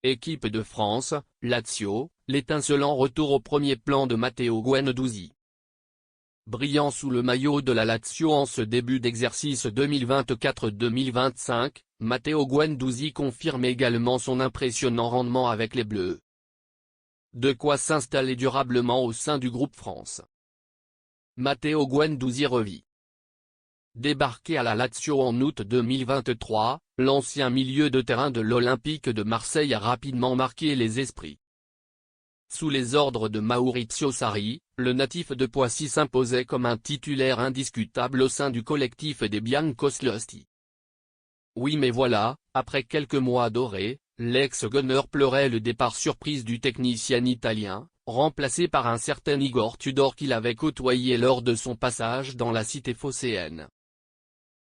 Équipe de France, Lazio, l'étincelant retour au premier plan de Matteo Guendouzi. Brillant sous le maillot de la Lazio en ce début d'exercice 2024-2025, Matteo Guendouzi confirme également son impressionnant rendement avec les Bleus. De quoi s'installer durablement au sein du groupe France. Matteo Guendouzi revit. Débarqué à la Lazio en août 2023, l'ancien milieu de terrain de l'Olympique de Marseille a rapidement marqué les esprits. Sous les ordres de Maurizio Sarri, le natif de Poissy s'imposait comme un titulaire indiscutable au sein du collectif des Biancocelesti. Oui mais voilà, après quelques mois dorés, l'ex-Gunner pleurait le départ surprise du technicien italien, remplacé par un certain Igor Tudor qu'il avait côtoyé lors de son passage dans la cité phocéenne.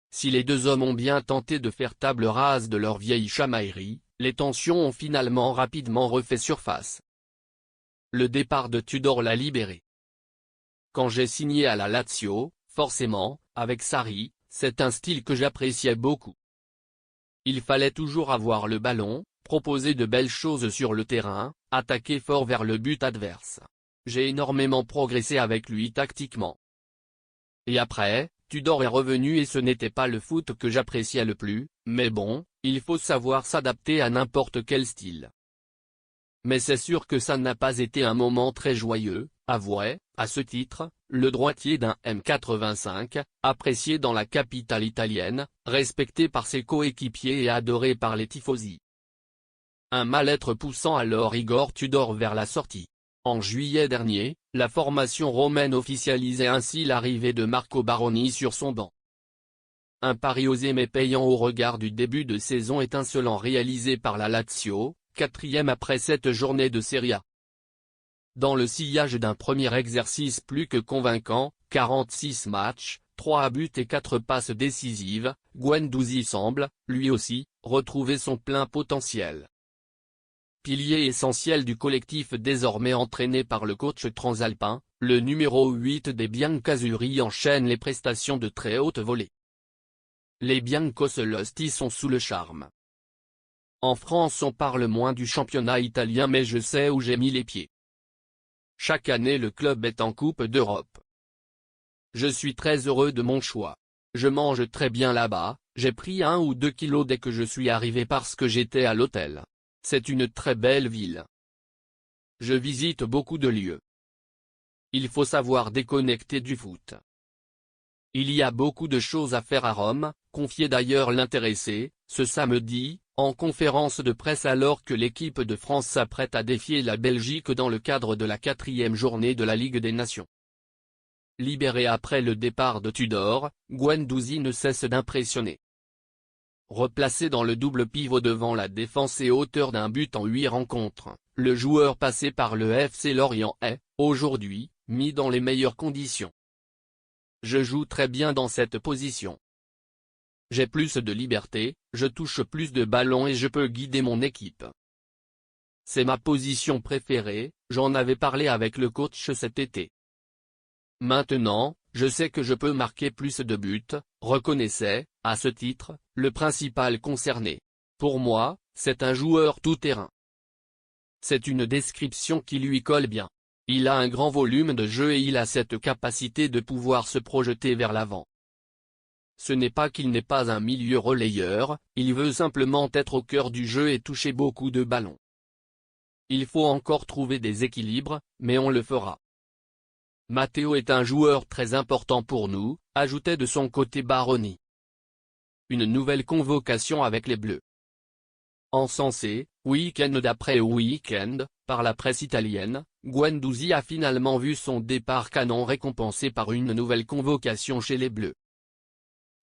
Si les deux hommes ont bien tenté de faire table rase de leur vieille chamaillerie, les tensions ont finalement rapidement refait surface. Le départ de Tudor l'a libéré. Quand j'ai signé à la Lazio, forcément, avec Sarri, c'est un style que j'appréciais beaucoup. Il fallait toujours avoir le ballon, proposer de belles choses sur le terrain, attaquer fort vers le but adverse. J'ai énormément progressé avec lui tactiquement. Et après, Tudor est revenu et ce n'était pas le foot que j'appréciais le plus, mais bon, il faut savoir s'adapter à n'importe quel style. Mais c'est sûr que ça n'a pas été un moment très joyeux, avouait, à ce titre, le droitier d'un M85, apprécié dans la capitale italienne, respecté par ses coéquipiers et adoré par les tifosi. Un mal-être poussant alors Igor Tudor vers la sortie. En juillet dernier, la formation romaine officialisait ainsi l'arrivée de Marco Baroni sur son banc. Un pari osé mais payant au regard du début de saison étincelant réalisé par la Lazio, 4e après 7 journées de Serie A. Dans le sillage d'un premier exercice plus que convaincant, 46 matchs, 3 buts et 4 passes décisives, Guendouzi semble, lui aussi, retrouver son plein potentiel. Pilier essentiel du collectif désormais entraîné par le coach transalpin, le numéro 8 des Biancazzurri enchaîne les prestations de très haute volée. Les Biancocelesti sont sous le charme. En France on parle moins du championnat italien mais je sais où j'ai mis les pieds. Chaque année le club est en Coupe d'Europe. Je suis très heureux de mon choix. Je mange très bien là-bas, j'ai pris 1 ou 2 kilos dès que je suis arrivé parce que j'étais à l'hôtel. C'est une très belle ville. Je visite beaucoup de lieux. Il faut savoir déconnecter du foot. Il y a beaucoup de choses à faire à Rome, confiait d'ailleurs l'intéressé, ce samedi, en conférence de presse alors que l'équipe de France s'apprête à défier la Belgique dans le cadre de la 4e journée de la Ligue des Nations. Libéré après le départ de Tudor, Guendouzi ne cesse d'impressionner. Replacé dans le double pivot devant la défense et auteur d'un but en 8 rencontres, le joueur passé par le FC Lorient est, aujourd'hui, mis dans les meilleures conditions. Je joue très bien dans cette position. J'ai plus de liberté, je touche plus de ballons et je peux guider mon équipe. C'est ma position préférée, j'en avais parlé avec le coach cet été. Maintenant, je sais que je peux marquer plus de buts, reconnaissait, à ce titre, le principal concerné. Pour moi, c'est un joueur tout-terrain. C'est une description qui lui colle bien. Il a un grand volume de jeu et il a cette capacité de pouvoir se projeter vers l'avant. Ce n'est pas qu'il n'est pas un milieu relayeur, il veut simplement être au cœur du jeu et toucher beaucoup de ballons. Il faut encore trouver des équilibres, mais on le fera. Matteo est un joueur très important pour nous, ajoutait de son côté Baroni. Une nouvelle convocation avec les Bleus. Encensé, week-end après week-end, par la presse italienne, Guendouzi a finalement vu son départ canon récompensé par une nouvelle convocation chez les Bleus.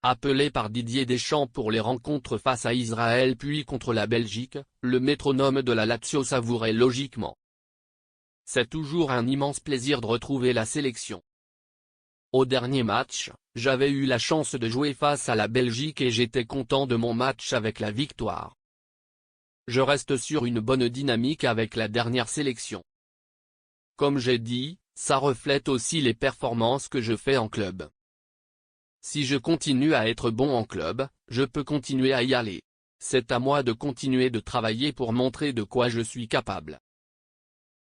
Appelé par Didier Deschamps pour les rencontres face à Israël puis contre la Belgique, le métronome de la Lazio savourait logiquement. C'est toujours un immense plaisir de retrouver la sélection. Au dernier match, j'avais eu la chance de jouer face à la Belgique et j'étais content de mon match avec la victoire. Je reste sur une bonne dynamique avec la dernière sélection. Comme j'ai dit, ça reflète aussi les performances que je fais en club. Si je continue à être bon en club, je peux continuer à y aller. c'est à moi de continuer de travailler pour montrer de quoi je suis capable.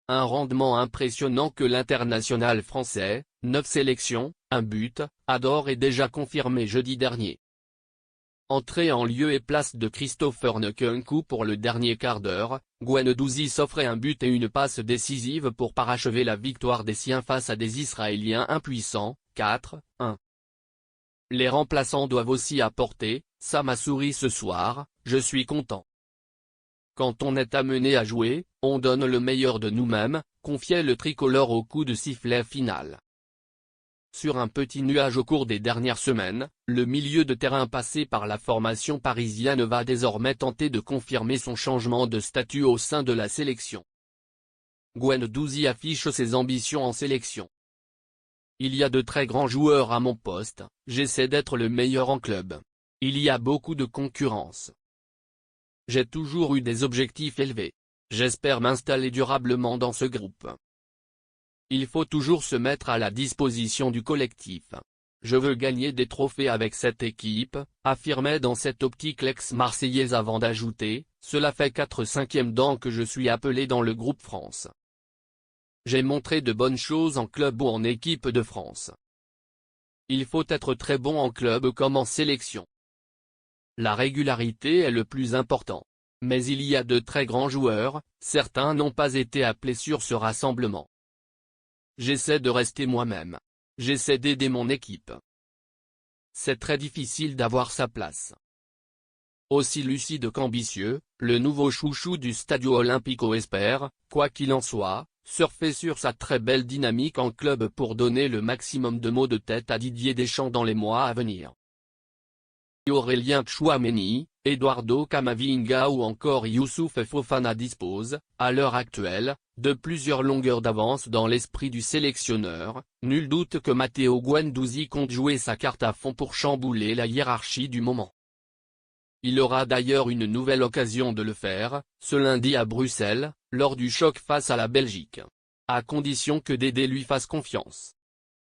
Un rendement impressionnant que l'international français, 9 sélections, 1 but, adore est déjà confirmé jeudi dernier. Entrée en lieu et place de Christopher Nkunku pour le dernier quart d'heure, Guendouzi s'offrait un but et une passe décisive pour parachever la victoire des siens face à des Israéliens impuissants, 4-1. Les remplaçants doivent aussi apporter, ça m'a souri ce soir, je suis content. Quand on est amené à jouer, on donne le meilleur de nous-mêmes, confiait le tricolore au coup de sifflet final. Sur un petit nuage au cours des dernières semaines, le milieu de terrain passé par la formation parisienne va désormais tenter de confirmer son changement de statut au sein de la sélection. Guendouzi affiche ses ambitions en sélection. Il y a de très grands joueurs à mon poste, j'essaie d'être le meilleur en club. Il y a beaucoup de concurrence. J'ai toujours eu des objectifs élevés. J'espère m'installer durablement dans ce groupe. Il faut toujours se mettre à la disposition du collectif. Je veux gagner des trophées avec cette équipe, affirmait dans cette optique l'ex-Marseillaise avant d'ajouter, cela fait 4/5e ans que je suis appelé dans le groupe France. J'ai montré de bonnes choses en club ou en équipe de France. Il faut être très bon en club comme en sélection. La régularité est le plus important. Mais il y a de très grands joueurs, certains n'ont pas été appelés sur ce rassemblement. J'essaie de rester moi-même. J'essaie d'aider mon équipe. C'est très difficile d'avoir sa place. Aussi lucide qu'ambitieux, le nouveau chouchou du Stadio Olimpico espère, quoi qu'il en soit, surfer sur sa très belle dynamique en club pour donner le maximum de mots de tête à Didier Deschamps dans les mois à venir. Aurélien Tchouaméni, Eduardo Camavinga ou encore Youssouf Fofana disposent, à l'heure actuelle, de plusieurs longueurs d'avance dans l'esprit du sélectionneur, nul doute que Matteo Guendouzi compte jouer sa carte à fond pour chambouler la hiérarchie du moment. Il aura d'ailleurs une nouvelle occasion de le faire, ce lundi à Bruxelles, lors du choc face à la Belgique. À condition que Dédé lui fasse confiance.